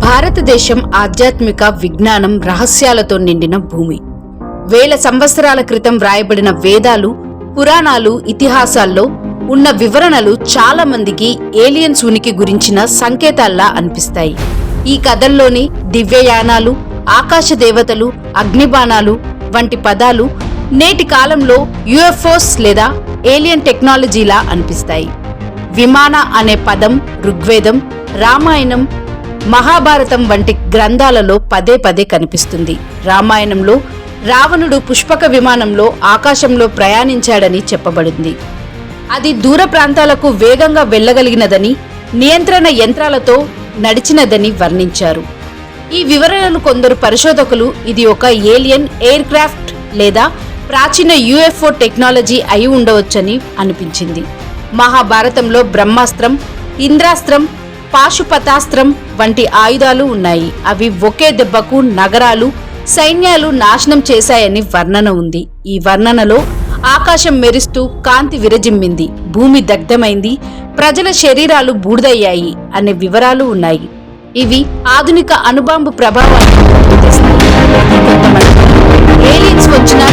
భారతదేశం ఆధ్యాత్మిక విజ్ఞానం రహస్యాలతో నిండిన భూమి. వేల సంవత్సరాల క్రితం వ్రాయబడిన వేదాలు, పురాణాలు, ఇతిహాసాల్లో ఉన్న వివరణలు చాలా మందికి ఏలియన్స్ ఉనికి గురించిన సంకేతాల్లా అనిపిస్తాయి. ఈ కథల్లోని దివ్యయానాలు, ఆకాశ దేవతలు, అగ్నిబాణాలు వంటి పదాలు నేటి కాలంలో యుఎఫ్ఓస్ లేదా ఏలియన్ టెక్నాలజీలా అనిపిస్తాయి. విమాన అనే పదం ఋగ్వేదం, రామాయణం, మహాభారతం వంటి గ్రంథాలలో పదే పదే కనిపిస్తుంది. రామాయణంలో రావణుడు పుష్పక విమానంలో ఆకాశంలో ప్రయాణించాడని చెప్పబడింది. అది దూర ప్రాంతాలకు వేగంగా వెళ్ళగలిగినదని, నియంత్రణ యంత్రాలతో నడిచినదని వర్ణించారు. ఈ వివరణలు కొందరు పరిశోధకులు ఇది ఒక ఏలియన్ ఎయిర్ క్రాఫ్ట్ లేదా ప్రాచీన యుఎఫ్ఓ టెక్నాలజీ అయి ఉండవచ్చని అనిపించింది. మహాభారతంలో బ్రహ్మాస్త్రం, ఇంద్రాస్త్రం, పాశుపతాస్త్రం వంటి ఆయుధాలు ఉన్నాయి. అవి ఒకే దెబ్బకు నగరాలు, సైన్యాలు నాశనం చేశాయని వర్ణన ఉంది. ఈ వర్ణనలో ఆకాశం మెరుస్తూ కాంతి విరజిమ్మింది, భూమి దగ్ధమైంది, ప్రజల శరీరాలు బూడిదయ్యాయి అనే వివరాలు ఉన్నాయి. ఇవి ఆధునిక అణుబాంబు ప్రభావాన్ని గుర్తుచేస్తాయి. ఏలియన్స్ వచ్చిన